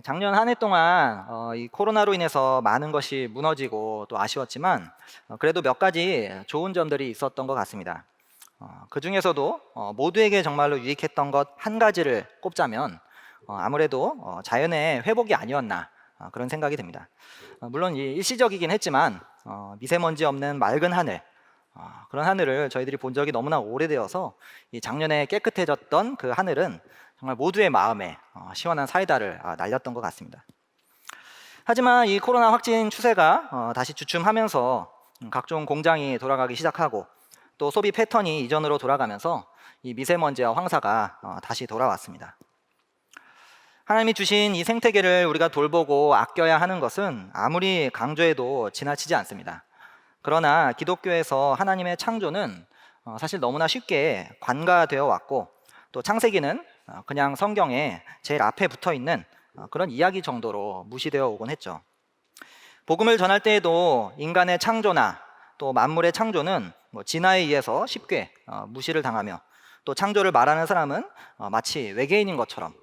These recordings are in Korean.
작년 한 해 동안 이 코로나로 인해서 많은 것이 무너지고 또 아쉬웠지만 그래도 몇 가지 좋은 점들이 있었던 것 같습니다. 그중에서도 모두에게 정말로 유익했던 것 한 가지를 꼽자면 아무래도 자연의 회복이 아니었나 그런 생각이 듭니다. 물론 일시적이긴 했지만 미세먼지 없는 맑은 하늘, 그런 하늘을 저희들이 본 적이 너무나 오래되어서 이 작년에 깨끗해졌던 그 하늘은 정말 모두의 마음에 시원한 사이다를 날렸던 것 같습니다. 하지만 이 코로나 확진 추세가 다시 주춤하면서 각종 공장이 돌아가기 시작하고 또 소비 패턴이 이전으로 돌아가면서 이 미세먼지와 황사가 다시 돌아왔습니다. 하나님이 주신 이 생태계를 우리가 돌보고 아껴야 하는 것은 아무리 강조해도 지나치지 않습니다. 그러나 기독교에서 하나님의 창조는 사실 너무나 쉽게 관가되어 왔고 또 창세기는 그냥 성경에 제일 앞에 붙어 있는 그런 이야기 정도로 무시되어 오곤 했죠. 복음을 전할 때에도 인간의 창조나 또 만물의 창조는 진화에 의해서 쉽게 무시를 당하며 또 창조를 말하는 사람은 마치 외계인인 것처럼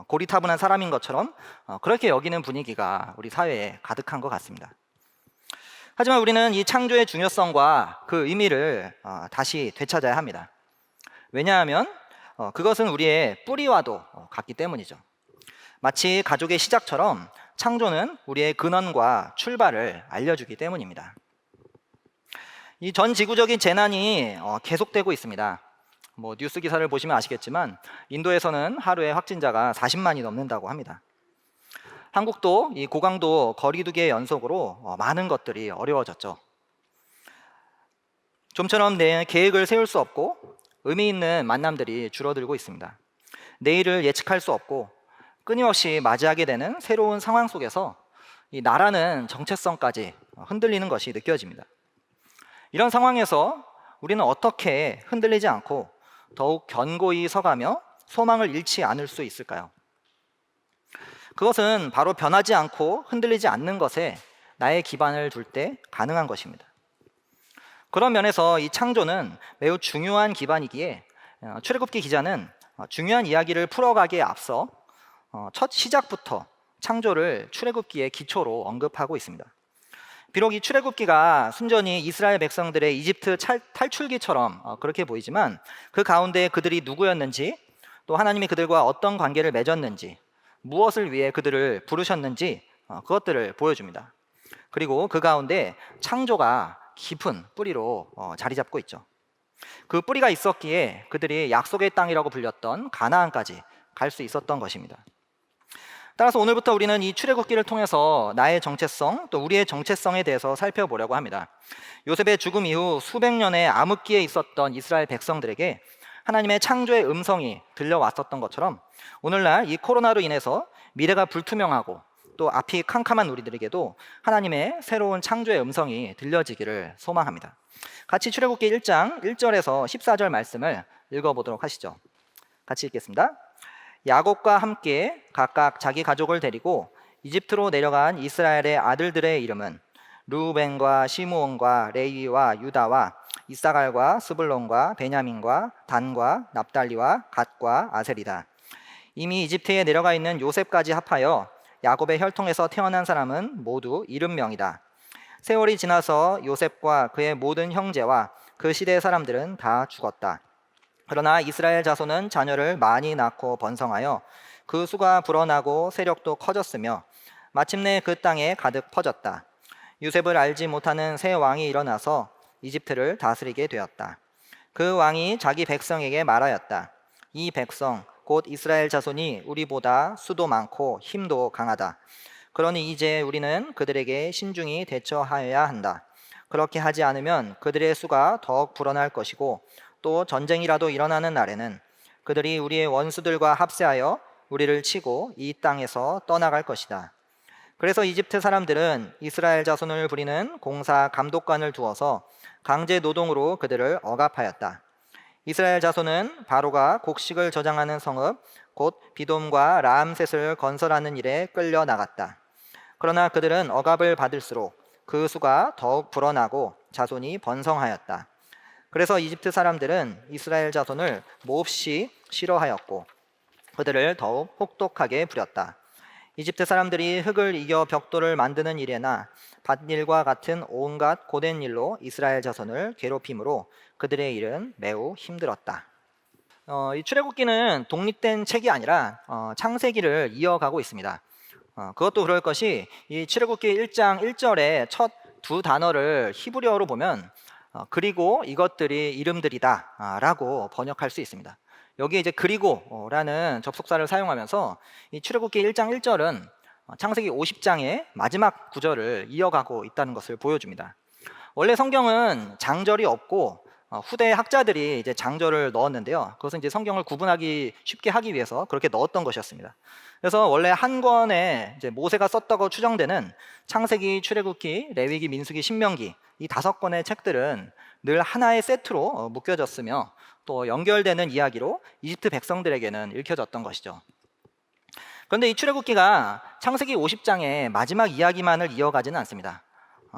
고리타분한 사람인 것처럼 그렇게 여기는 분위기가 우리 사회에 가득한 것 같습니다. 하지만 우리는 이 창조의 중요성과 그 의미를 다시 되찾아야 합니다. 왜냐하면 그것은 우리의 뿌리와도 같기 때문이죠. 마치 가족의 시작처럼 창조는 우리의 근원과 출발을 알려주기 때문입니다. 이 전 지구적인 재난이 계속되고 있습니다. 뉴스 기사를 보시면 아시겠지만 인도에서는 하루에 확진자가 40만이 넘는다고 합니다. 한국도 이 고강도 거리두기의 연속으로 많은 것들이 어려워졌죠. 좀처럼 내 계획을 세울 수 없고 의미 있는 만남들이 줄어들고 있습니다. 내일을 예측할 수 없고 끊임없이 맞이하게 되는 새로운 상황 속에서 이 나라는 정체성까지 흔들리는 것이 느껴집니다. 이런 상황에서 우리는 어떻게 흔들리지 않고 더욱 견고히 서가며 소망을 잃지 않을 수 있을까요? 그것은 바로 변하지 않고 흔들리지 않는 것에 나의 기반을 둘 때 가능한 것입니다. 그런 면에서 이 창조는 매우 중요한 기반이기에 출애굽기 기자는 중요한 이야기를 풀어가기에 앞서 첫 시작부터 창조를 출애굽기의 기초로 언급하고 있습니다. 비록 이 출애굽기가 순전히 이스라엘 백성들의 이집트 탈출기처럼 그렇게 보이지만 그 가운데 그들이 누구였는지 또 하나님이 그들과 어떤 관계를 맺었는지 무엇을 위해 그들을 부르셨는지 그것들을 보여줍니다. 그리고 그 가운데 창조가 깊은 뿌리로 자리 잡고 있죠. 그 뿌리가 있었기에 그들이 약속의 땅이라고 불렸던 가나안까지 갈 수 있었던 것입니다. 따라서 오늘부터 우리는 이 출애굽기를 통해서 나의 정체성 또 우리의 정체성에 대해서 살펴보려고 합니다. 요셉의 죽음 이후 수백 년의 암흑기에 있었던 이스라엘 백성들에게 하나님의 창조의 음성이 들려왔었던 것처럼 오늘날 이 코로나로 인해서 미래가 불투명하고 또 앞이 캄캄한 우리들에게도 하나님의 새로운 창조의 음성이 들려지기를 소망합니다. 같이 출애굽기 1장 1절에서 14절 말씀을 읽어보도록 하시죠. 같이 읽겠습니다. 야곱과 함께 각각 자기 가족을 데리고 이집트로 내려간 이스라엘의 아들들의 이름은 르우벤과 시므온과 레위와 유다와 이사갈과 스불론과 베냐민과 단과 납달리와 갓과 아셀이다. 이미 이집트에 내려가 있는 요셉까지 합하여 야곱의 혈통에서 태어난 사람은 모두 70명이다. 세월이 지나서 요셉과 그의 모든 형제와 그 시대의 사람들은 다 죽었다. 그러나 이스라엘 자손은 자녀를 많이 낳고 번성하여 그 수가 불어나고 세력도 커졌으며 마침내 그 땅에 가득 퍼졌다. 요셉을 알지 못하는 새 왕이 일어나서 이집트를 다스리게 되었다. 그 왕이 자기 백성에게 말하였다. 이 백성 곧 이스라엘 자손이 우리보다 수도 많고 힘도 강하다. 그러니 이제 우리는 그들에게 신중히 대처하여야 한다. 그렇게 하지 않으면 그들의 수가 더욱 불어날 것이고 또 전쟁이라도 일어나는 날에는 그들이 우리의 원수들과 합세하여 우리를 치고 이 땅에서 떠나갈 것이다. 그래서 이집트 사람들은 이스라엘 자손을 부리는 공사 감독관을 두어서 강제 노동으로 그들을 억압하였다. 이스라엘 자손은 바로가 곡식을 저장하는 성읍 곧 비돔과 라암셋을 건설하는 일에 끌려 나갔다. 그러나 그들은 억압을 받을수록 그 수가 더욱 불어나고 자손이 번성하였다. 그래서 이집트 사람들은 이스라엘 자손을 몹시 싫어하였고 그들을 더욱 혹독하게 부렸다. 이집트 사람들이 흙을 이겨 벽돌을 만드는 일에나 밭일과 같은 온갖 고된 일로 이스라엘 자손을 괴롭힘으로 그들의 일은 매우 힘들었다. 이 출애굽기는 독립된 책이 아니라 창세기를 이어가고 있습니다. 그것도 그럴 것이 이 출애굽기 1장 1절의 첫 두 단어를 히브리어로 보면 그리고 이것들이 이름들이다 라고 번역할 수 있습니다. 여기에 이제 그리고라는 접속사를 사용하면서 이 출애굽기 1장 1절은 창세기 50장의 마지막 구절을 이어가고 있다는 것을 보여줍니다. 원래 성경은 장절이 없고 후대 학자들이 이제 장절을 넣었는데요. 그것은 이제 성경을 구분하기 쉽게 하기 위해서 그렇게 넣었던 것이었습니다. 그래서 원래 한 권에 이제 모세가 썼다고 추정되는 창세기, 출애굽기, 레위기, 민수기, 신명기 이 5권의 책들은 늘 하나의 세트로 묶여졌으며 또 연결되는 이야기로 이집트 백성들에게는 읽혀졌던 것이죠. 그런데 이 출애굽기가 창세기 50장의 마지막 이야기만을 이어가지는 않습니다.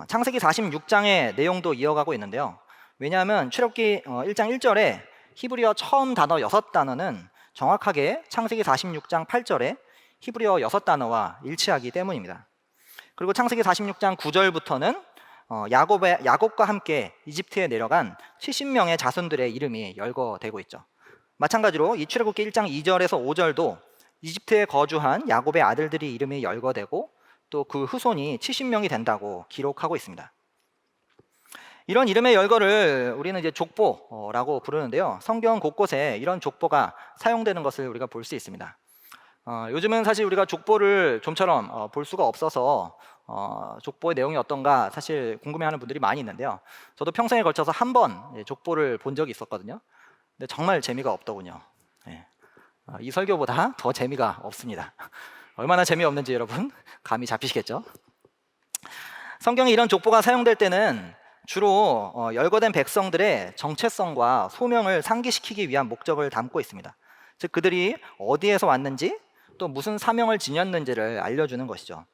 창세기 46장의 내용도 이어가고 있는데요. 왜냐하면 출애굽기 1장 1절에 히브리어 처음 단어 6단어는 정확하게 창세기 46장 8절에 히브리어 6단어와 일치하기 때문입니다. 그리고 창세기 46장 9절부터는 야곱과 함께 이집트에 내려간 70명의 자손들의 이름이 열거되고 있죠. 마찬가지로 이 출애굽기 1장 2절에서 5절도 이집트에 거주한 야곱의 아들들이 이름이 열거되고 또 그 후손이 70명이 된다고 기록하고 있습니다. 이런 이름의 열거를 우리는 이제 족보라고 부르는데요. 성경 곳곳에 이런 족보가 사용되는 것을 우리가 볼 수 있습니다. 요즘은 사실 우리가 족보를 좀처럼 볼 수가 없어서 족보의 내용이 어떤가 사실 궁금해하는 분들이 많이 있는데요. 저도 평생에 걸쳐서 한 번 족보를 본 적이 있었거든요. 근데 정말 재미가 없더군요. 이 설교보다 더 재미가 없습니다. 얼마나 재미없는지 여러분 감이 잡히시겠죠? 성경에 이런 족보가 사용될 때는 주로 열거된 백성들의 정체성과 소명을 상기시키기 위한 목적을 담고 있습니다. 즉 그들이 어디에서 왔는지 또 무슨 사명을 지녔는지를 알려주는 것이죠.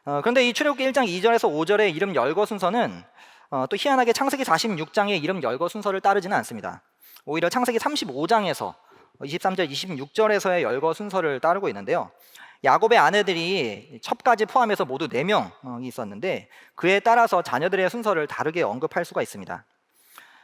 그런데 이 출애굽기 1장 2절에서 5절의 이름 열거 순서는 또 희한하게 창세기 46장의 이름 열거 순서를 따르지는 않습니다. 오히려 창세기 35장에서 23절, 26절에서의 열거 순서를 따르고 있는데요. 야곱의 아내들이 첩까지 포함해서 모두 4명이 있었는데 그에 따라서 자녀들의 순서를 다르게 언급할 수가 있습니다.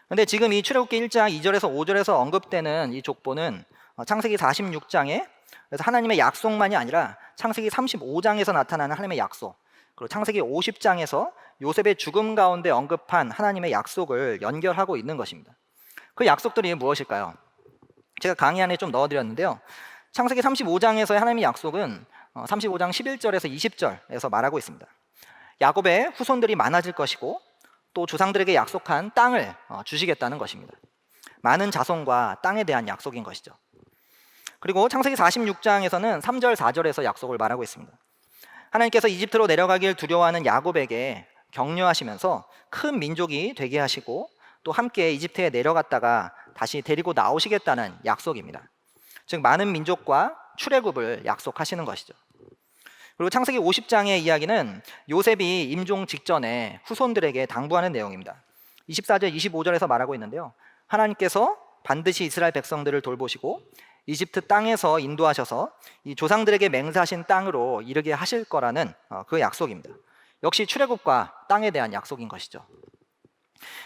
그런데 지금 이 출애굽기 1장 2절에서 5절에서 언급되는 이 족보는 창세기 46장에 그래서 하나님의 약속만이 아니라 창세기 35장에서 나타나는 하나님의 약속, 그리고 창세기 50장에서 요셉의 죽음 가운데 언급한 하나님의 약속을 연결하고 있는 것입니다. 그 약속들이 무엇일까요? 제가 강의 안에 좀 넣어드렸는데요. 창세기 35장에서의 하나님의 약속은 35장 11절에서 20절에서 말하고 있습니다. 야곱의 후손들이 많아질 것이고 또 조상들에게 약속한 땅을 주시겠다는 것입니다. 많은 자손과 땅에 대한 약속인 것이죠. 그리고 창세기 46장에서는 3절, 4절에서 약속을 말하고 있습니다. 하나님께서 이집트로 내려가길 두려워하는 야곱에게 격려하시면서 큰 민족이 되게 하시고 또 함께 이집트에 내려갔다가 다시 데리고 나오시겠다는 약속입니다. 즉 많은 민족과 출애굽을 약속하시는 것이죠. 그리고 창세기 50장의 이야기는 요셉이 임종 직전에 후손들에게 당부하는 내용입니다. 24절, 25절에서 말하고 있는데요. 하나님께서 반드시 이스라엘 백성들을 돌보시고 이집트 땅에서 인도하셔서 이 조상들에게 맹세하신 땅으로 이르게 하실 거라는 그 약속입니다. 역시 출애굽과 땅에 대한 약속인 것이죠.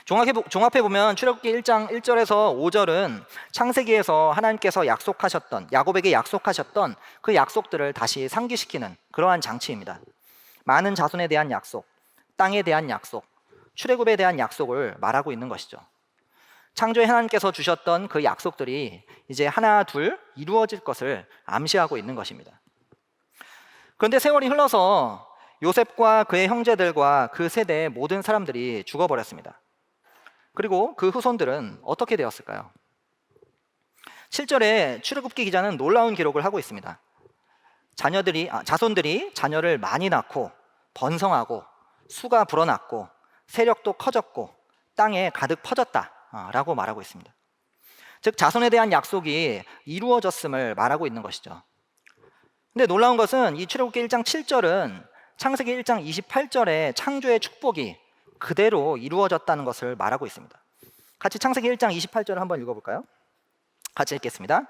종합해보면 출애굽기 1장 1절에서 5절은 창세기에서 하나님께서 약속하셨던, 야곱에게 약속하셨던 그 약속들을 다시 상기시키는 그러한 장치입니다. 많은 자손에 대한 약속, 땅에 대한 약속, 출애굽에 대한 약속을 말하고 있는 것이죠. 창조에 하나님께서 주셨던 그 약속들이 이제 하나 둘 이루어질 것을 암시하고 있는 것입니다. 그런데 세월이 흘러서 요셉과 그의 형제들과 그 세대의 모든 사람들이 죽어버렸습니다. 그리고 그 후손들은 어떻게 되었을까요? 7절에 출애굽기 기자는 놀라운 기록을 하고 있습니다. 자손들이 자녀를 많이 낳고 번성하고 수가 불어났고 세력도 커졌고 땅에 가득 퍼졌다라고 말하고 있습니다. 즉 자손에 대한 약속이 이루어졌음을 말하고 있는 것이죠. 근데 놀라운 것은 이 출애굽기 1장 7절은 창세기 1장 28절의 창조의 축복이 그대로 이루어졌다는 것을 말하고 있습니다. 같이 창세기 1장 28절을 한번 읽어볼까요? 같이 읽겠습니다.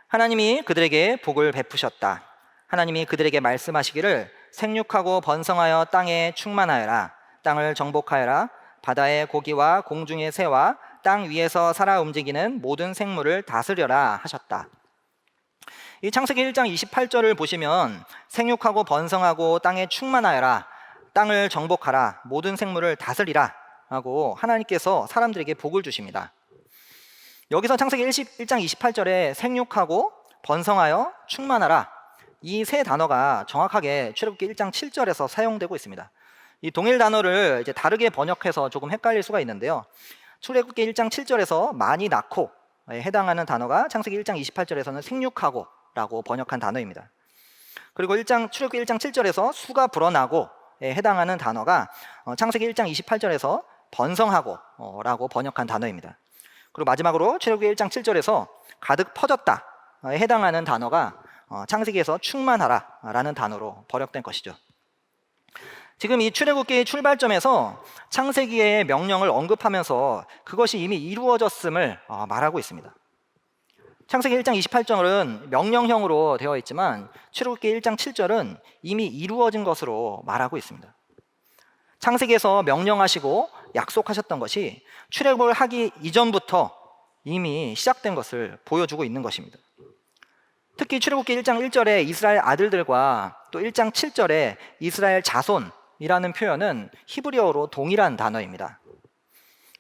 하나님이 그들에게 복을 베푸셨다. 하나님이 그들에게 말씀하시기를 생육하고 번성하여 땅에 충만하여라. 땅을 정복하여라. 바다의 고기와 공중의 새와 땅 위에서 살아 움직이는 모든 생물을 다스려라 하셨다. 이 창세기 1장 28절을 보시면 생육하고 번성하고 땅에 충만하여라, 땅을 정복하라, 모든 생물을 다스리라 하고 하나님께서 사람들에게 복을 주십니다. 여기서 창세기 1장 28절에 생육하고 번성하여 충만하라, 이 세 단어가 정확하게 출애굽기 1장 7절에서 사용되고 있습니다. 이 동일 단어를 이제 다르게 번역해서 조금 het갈릴 수가 있는데요. 출애굽기 1장 7절에서 많이 낳고에 해당하는 단어가 창세기 1장 28절에서는 생육하고 라고 번역한 단어입니다. 그리고 출애굽기 1장 7절에서 수가 불어나고에 해당하는 단어가 창세기 1장 28절에서 번성하고 라고 번역한 단어입니다. 그리고 마지막으로 출애굽기 1장 7절에서 가득 퍼졌다에 해당하는 단어가 창세기에서 충만하라 라는 단어로 번역된 것이죠. 지금 이 출애굽기의 출발점에서 창세기의 명령을 언급하면서 그것이 이미 이루어졌음을 말하고 있습니다. 창세기 1장 28절은 명령형으로 되어 있지만 출애굽기 1장 7절은 이미 이루어진 것으로 말하고 있습니다. 창세기에서 명령하시고 약속하셨던 것이 출애굽을 하기 이전부터 이미 시작된 것을 보여주고 있는 것입니다. 특히 출애굽기 1장 1절에 이스라엘 아들들과 또 1장 7절에 이스라엘 자손이라는 표현은 히브리어로 동일한 단어입니다.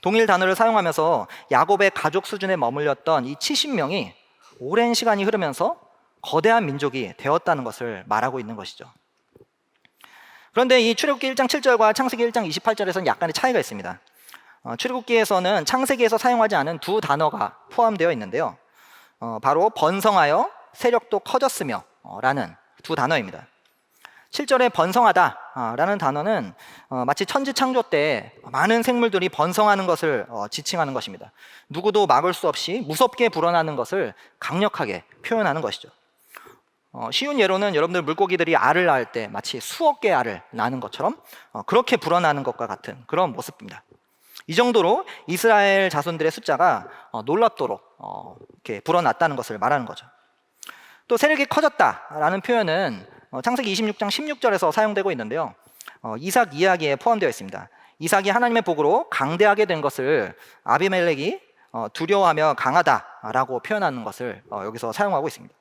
동일 단어를 사용하면서 야곱의 가족 수준에 머물렀던 이 70명이 오랜 시간이 흐르면서 거대한 민족이 되었다는 것을 말하고 있는 것이죠. 그런데 이 출애굽기 1장 7절과 창세기 1장 28절에서는 약간의 차이가 있습니다. 출애굽기에서는 창세기에서 사용하지 않은 두 단어가 포함되어 있는데요. 바로 번성하여 세력도 커졌으며 라는 두 단어입니다. 7절에 번성하다 라는 단어는 마치 천지창조 때 많은 생물들이 번성하는 것을 지칭하는 것입니다. 누구도 막을 수 없이 무섭게 불어나는 것을 강력하게 표현하는 것이죠. 쉬운 예로는 여러분들 물고기들이 알을 낳을 때 마치 수억 개의 알을 낳는 것처럼 그렇게 불어나는 것과 같은 그런 모습입니다. 이 정도로 이스라엘 자손들의 숫자가 놀랍도록 이렇게 불어났다는 것을 말하는 거죠. 또 세력이 커졌다라는 표현은 창세기 26장 16절에서 사용되고 있는데요. 이삭 이야기에 포함되어 있습니다. 이삭이 하나님의 복으로 강대하게 된 것을 아비멜렉이 두려워하며 강하다라고 표현하는 것을 여기서 사용하고 있습니다.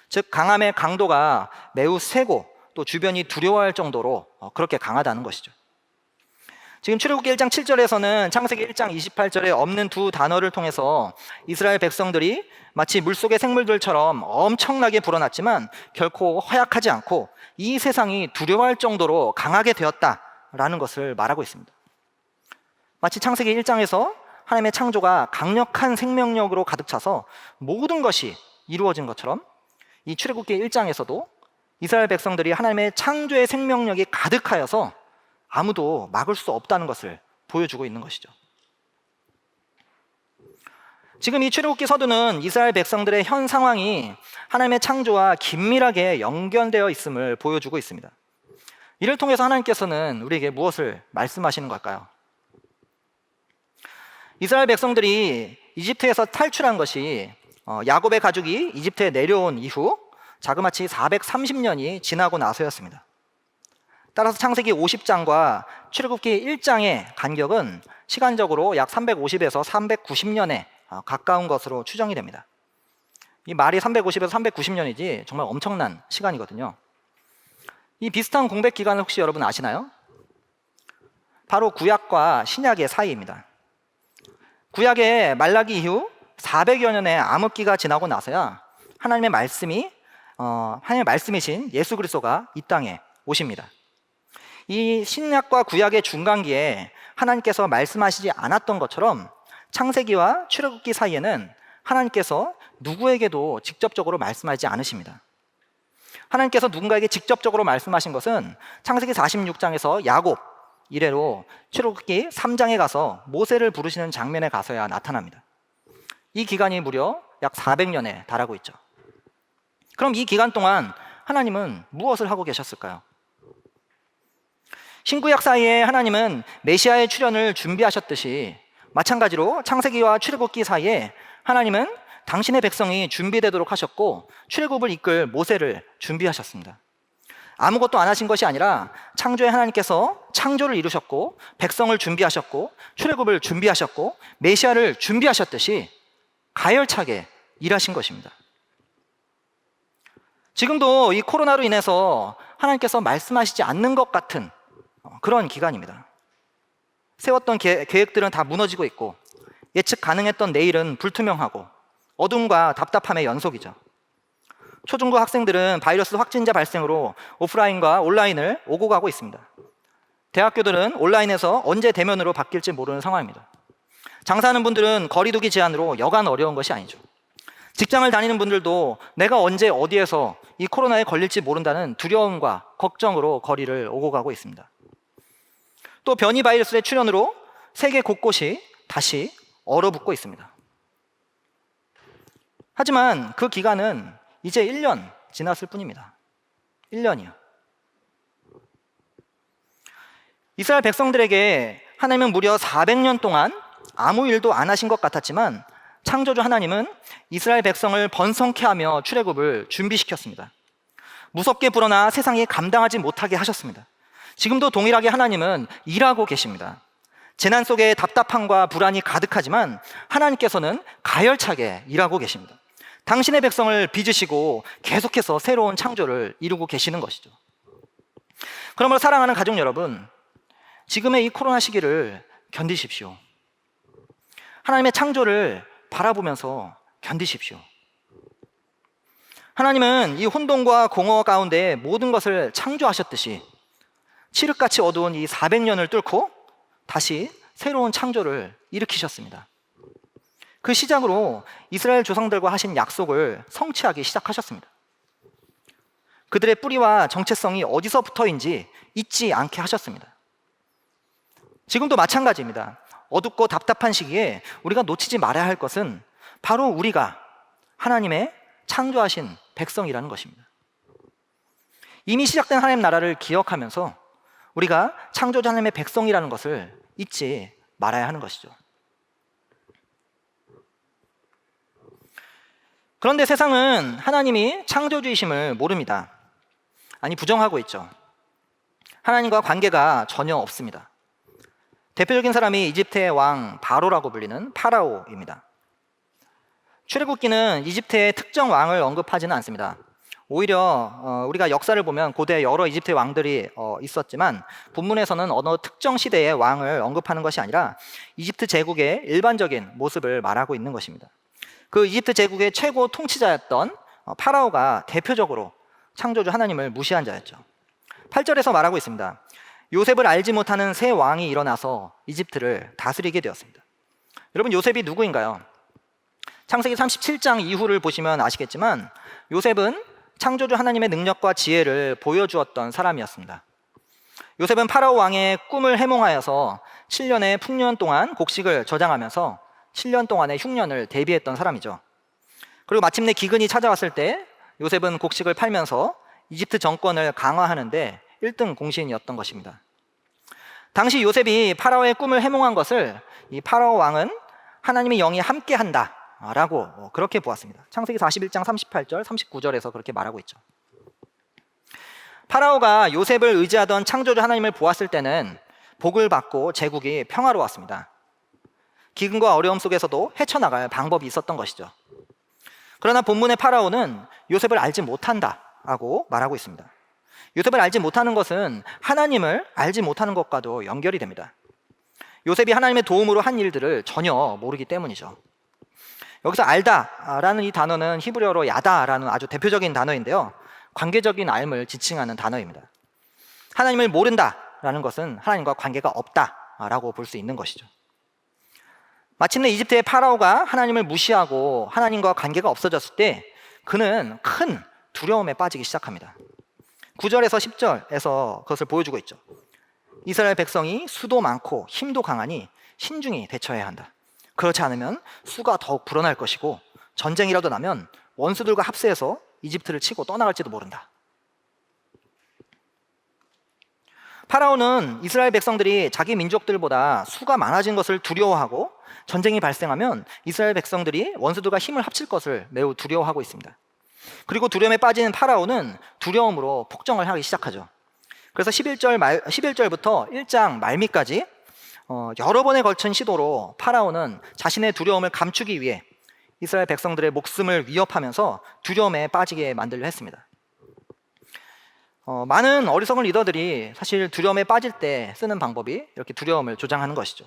즉 강함의 강도가 매우 세고 또 주변이 두려워할 정도로 그렇게 강하다는 것이죠. 지금 출애굽기 1장 7절에서는 창세기 1장 28절에 없는 두 단어를 통해서 이스라엘 백성들이 마치 물속의 생물들처럼 엄청나게 불어났지만 결코 허약하지 않고 이 세상이 두려워할 정도로 강하게 되었다라는 것을 말하고 있습니다. 마치 창세기 1장에서 하나님의 창조가 강력한 생명력으로 가득 차서 모든 것이 이루어진 것처럼 이 출애굽기 1장에서도 이스라엘 백성들이 하나님의 창조의 생명력이 가득하여서 아무도 막을 수 없다는 것을 보여주고 있는 것이죠. 지금 이 출애굽기 서두는 이스라엘 백성들의 현 상황이 하나님의 창조와 긴밀하게 연결되어 있음을 보여주고 있습니다. 이를 통해서 하나님께서는 우리에게 무엇을 말씀하시는 걸까요? 이스라엘 백성들이 이집트에서 탈출한 것이 야곱의 가족이 이집트에 내려온 이후 자그마치 430년이 지나고 나서였습니다. 따라서 창세기 50장과 출애굽기 1장의 간격은 시간적으로 약 350에서 390년에 가까운 것으로 추정이 됩니다. 이 말이 350에서 390년이지 정말 엄청난 시간이거든요. 이 비슷한 공백 기간을 혹시 여러분 아시나요? 바로 구약과 신약의 사이입니다. 구약의 말라기 이후 400여 년의 암흑기가 지나고 나서야 하나님의 말씀이신 예수 그리스도가 이 땅에 오십니다. 이 신약과 구약의 중간기에 하나님께서 말씀하시지 않았던 것처럼 창세기와 출애굽기 사이에는 하나님께서 누구에게도 직접적으로 말씀하지 않으십니다. 하나님께서 누군가에게 직접적으로 말씀하신 것은 창세기 46장에서 야곱 이래로 출애굽기 3장에 가서 모세를 부르시는 장면에 가서야 나타납니다. 이 기간이 무려 약 400년에 달하고 있죠. 그럼 이 기간 동안 하나님은 무엇을 하고 계셨을까요? 신구약 사이에 하나님은 메시아의 출현을 준비하셨듯이 마찬가지로 창세기와 출애굽기 사이에 하나님은 당신의 백성이 준비되도록 하셨고 출애굽을 이끌 모세를 준비하셨습니다. 아무것도 안 하신 것이 아니라 창조의 하나님께서 창조를 이루셨고 백성을 준비하셨고 출애굽을 준비하셨고 메시아를 준비하셨듯이 가열차게 일하신 것입니다. 지금도 이 코로나로 인해서 하나님께서 말씀하시지 않는 것 같은 그런 기간입니다. 세웠던 계획들은 다 무너지고 있고 예측 가능했던 내일은 불투명하고 어둠과 답답함의 연속이죠. 초중고 학생들은 바이러스 확진자 발생으로 오프라인과 온라인을 오고 가고 있습니다. 대학교들은 온라인에서 언제 대면으로 바뀔지 모르는 상황입니다. 장사하는 분들은 거리두기 제한으로 여간 어려운 것이 아니죠. 직장을 다니는 분들도 내가 언제 어디에서 이 코로나에 걸릴지 모른다는 두려움과 걱정으로 거리를 오고 가고 있습니다. 또 변이 바이러스의 출현으로 세계 곳곳이 다시 얼어붙고 있습니다. 하지만 그 기간은 이제 1년 지났을 뿐입니다. 1년이요. 이스라엘 백성들에게 하나님은 무려 400년 동안 아무 일도 안 하신 것 같았지만 창조주 하나님은 이스라엘 백성을 번성케 하며 출애굽을 준비시켰습니다. 무섭게 불어나 세상이 감당하지 못하게 하셨습니다. 지금도 동일하게 하나님은 일하고 계십니다. 재난 속에 답답함과 불안이 가득하지만 하나님께서는 가열차게 일하고 계십니다. 당신의 백성을 빚으시고 계속해서 새로운 창조를 이루고 계시는 것이죠. 그러므로 사랑하는 가족 여러분, 지금의 이 코로나 시기를 견디십시오. 하나님의 창조를 바라보면서 견디십시오. 하나님은 이 혼돈과 공허 가운데 모든 것을 창조하셨듯이 칠흑같이 어두운 이 400년을 뚫고 다시 새로운 창조를 일으키셨습니다. 그 시작으로 이스라엘 조상들과 하신 약속을 성취하기 시작하셨습니다. 그들의 뿌리와 정체성이 어디서부터인지 잊지 않게 하셨습니다. 지금도 마찬가지입니다. 어둡고 답답한 시기에 우리가 놓치지 말아야 할 것은 바로 우리가 하나님의 창조하신 백성이라는 것입니다. 이미 시작된 하나님 나라를 기억하면서 우리가 창조자 하나님의 백성이라는 것을 잊지 말아야 하는 것이죠. 그런데 세상은 하나님이 창조주이심을 모릅니다. 아니, 부정하고 있죠. 하나님과 관계가 전혀 없습니다. 대표적인 사람이 이집트의 왕 바로라고 불리는 파라오입니다. 출애굽기는 이집트의 특정 왕을 언급하지는 않습니다. 오히려 우리가 역사를 보면 고대 여러 이집트 왕들이 있었지만 본문에서는 어느 특정 시대의 왕을 언급하는 것이 아니라 이집트 제국의 일반적인 모습을 말하고 있는 것입니다. 그 이집트 제국의 최고 통치자였던 파라오가 대표적으로 창조주 하나님을 무시한 자였죠. 8절에서 말하고 있습니다. 요셉을 알지 못하는 새 왕이 일어나서 이집트를 다스리게 되었습니다. 여러분, 요셉이 누구인가요? 창세기 37장 이후를 보시면 아시겠지만 요셉은 창조주 하나님의 능력과 지혜를 보여주었던 사람이었습니다. 요셉은 파라오 왕의 꿈을 해몽하여서 7년의 풍년 동안 곡식을 저장하면서 7년 동안의 흉년을 대비했던 사람이죠. 그리고 마침내 기근이 찾아왔을 때 요셉은 곡식을 팔면서 이집트 정권을 강화하는데 1등 공신이었던 것입니다. 당시 요셉이 파라오의 꿈을 해몽한 것을 이 파라오 왕은 하나님의 영이 함께한다 라고 그렇게 보았습니다. 창세기 41장 38절 39절에서 그렇게 말하고 있죠. 파라오가 요셉을 의지하던 창조주 하나님을 보았을 때는 복을 받고 제국이 평화로웠습니다. 기근과 어려움 속에서도 헤쳐나갈 방법이 있었던 것이죠. 그러나 본문의 파라오는 요셉을 알지 못한다라고 말하고 있습니다. 요셉을 알지 못하는 것은 하나님을 알지 못하는 것과도 연결이 됩니다. 요셉이 하나님의 도움으로 한 일들을 전혀 모르기 때문이죠. 여기서 알다라는 이 단어는 히브리어로 야다라는 아주 대표적인 단어인데요. 관계적인 알을 지칭하는 단어입니다. 하나님을 모른다라는 것은 하나님과 관계가 없다라고 볼 수 있는 것이죠. 마침내 이집트의 파라오가 하나님을 무시하고 하나님과 관계가 없어졌을 때 그는 큰 두려움에 빠지기 시작합니다. 9절에서 10절에서 그것을 보여주고 있죠. 이스라엘 백성이 수도 많고 힘도 강하니 신중히 대처해야 한다. 그렇지 않으면 수가 더욱 불어날 것이고 전쟁이라도 나면 원수들과 합세해서 이집트를 치고 떠나갈지도 모른다. 파라오는 이스라엘 백성들이 자기 민족들보다 수가 많아진 것을 두려워하고 전쟁이 발생하면 이스라엘 백성들이 원수들과 힘을 합칠 것을 매우 두려워하고 있습니다. 그리고 두려움에 빠지는 파라오는 두려움으로 폭정을 하기 시작하죠. 그래서 11절부터 1장 말미까지 여러 번에 걸친 시도로 파라오는 자신의 두려움을 감추기 위해 이스라엘 백성들의 목숨을 위협하면서 두려움에 빠지게 만들려 했습니다. 많은 어리석은 리더들이 사실 두려움에 빠질 때 쓰는 방법이 이렇게 두려움을 조장하는 것이죠.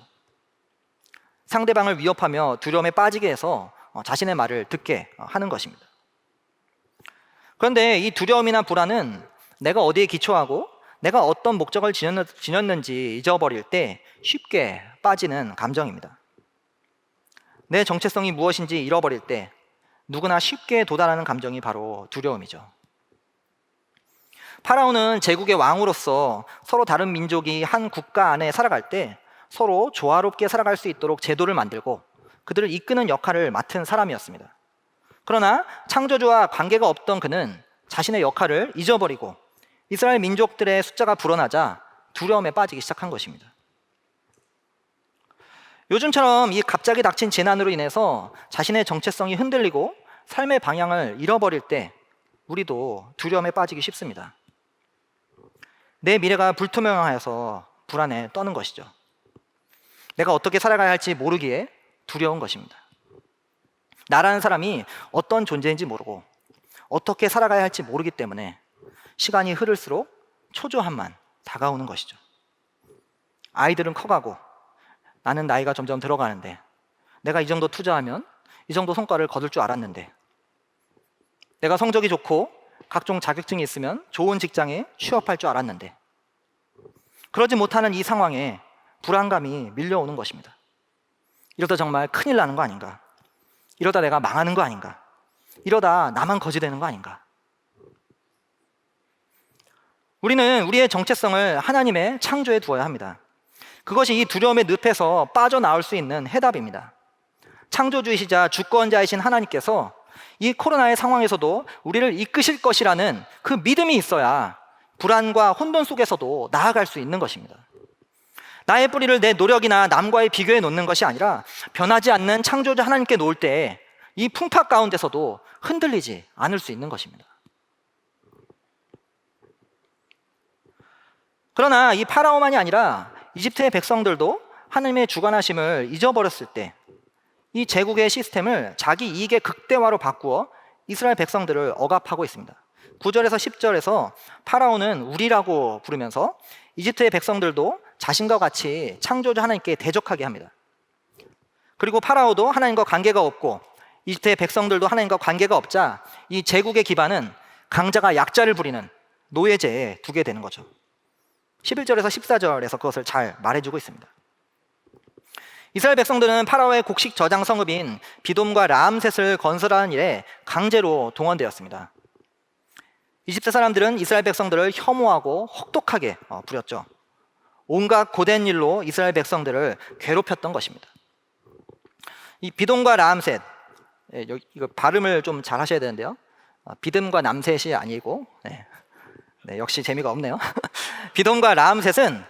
상대방을 위협하며 두려움에 빠지게 해서 자신의 말을 듣게 하는 것입니다. 그런데 이 두려움이나 불안은 내가 어디에 기초하고 내가 어떤 목적을 지녔는지 잊어버릴 때 쉽게 빠지는 감정입니다. 내 정체성이 무엇인지 잃어버릴 때 누구나 쉽게 도달하는 감정이 바로 두려움이죠. 파라오는 제국의 왕으로서 서로 다른 민족이 한 국가 안에 살아갈 때 서로 조화롭게 살아갈 수 있도록 제도를 만들고 그들을 이끄는 역할을 맡은 사람이었습니다. 그러나 창조주와 관계가 없던 그는 자신의 역할을 잊어버리고 이스라엘 민족들의 숫자가 불어나자 두려움에 빠지기 시작한 것입니다. 요즘처럼 이 갑자기 닥친 재난으로 인해서 자신의 정체성이 흔들리고 삶의 방향을 잃어버릴 때 우리도 두려움에 빠지기 쉽습니다. 내 미래가 불투명하여서 불안에 떠는 것이죠. 내가 어떻게 살아가야 할지 모르기에 두려운 것입니다. 나라는 사람이 어떤 존재인지 모르고 어떻게 살아가야 할지 모르기 때문에 시간이 흐를수록 초조함만 다가오는 것이죠. 아이들은 커가고 나는 나이가 점점 들어가는데 내가 이 정도 투자하면 이 정도 성과를 거둘 줄 알았는데 내가 성적이 좋고 각종 자격증이 있으면 좋은 직장에 취업할 줄 알았는데 그러지 못하는 이 상황에 불안감이 밀려오는 것입니다. 이러다 정말 큰일 나는 거 아닌가? 이러다 내가 망하는 거 아닌가? 이러다 나만 거지되는 거 아닌가? 우리는 우리의 정체성을 하나님의 창조에 두어야 합니다. 그것이 이 두려움의 늪에서 빠져나올 수 있는 해답입니다. 창조주이시자 주권자이신 하나님께서 이 코로나의 상황에서도 우리를 이끄실 것이라는 그 믿음이 있어야 불안과 혼돈 속에서도 나아갈 수 있는 것입니다. 나의 뿌리를 내 노력이나 남과의 비교에 놓는 것이 아니라 변하지 않는 창조주 하나님께 놓을 때 이 풍파 가운데서도 흔들리지 않을 수 있는 것입니다. 그러나 이 파라오만이 아니라 이집트의 백성들도 하나님의 주관하심을 잊어버렸을 때 이 제국의 시스템을 자기 이익의 극대화로 바꾸어 이스라엘 백성들을 억압하고 있습니다. 9절에서 10절에서 파라오는 우리라고 부르면서 이집트의 백성들도 자신과 같이 창조주 하나님께 대적하게 합니다. 그리고 파라오도 하나님과 관계가 없고 이집트의 백성들도 하나님과 관계가 없자 이 제국의 기반은 강자가 약자를 부리는 노예제에 두게 되는 거죠. 11절에서 14절에서 그것을 잘 말해주고 있습니다. 이스라엘 백성들은 파라오의 곡식 저장 성읍인 비돔과 라암셋을 건설하는 일에 강제로 동원되었습니다. 이집트 사람들은 이스라엘 백성들을 혐오하고 혹독하게 부렸죠. 온갖 고된 일로 이스라엘 백성들을 괴롭혔던 것입니다. 이 비돔과 라암셋, 이거 발음을 좀 잘 하셔야 되는데요. 비듬과 남셋이 아니고 역시 재미가 없네요. 비돔과 라암셋은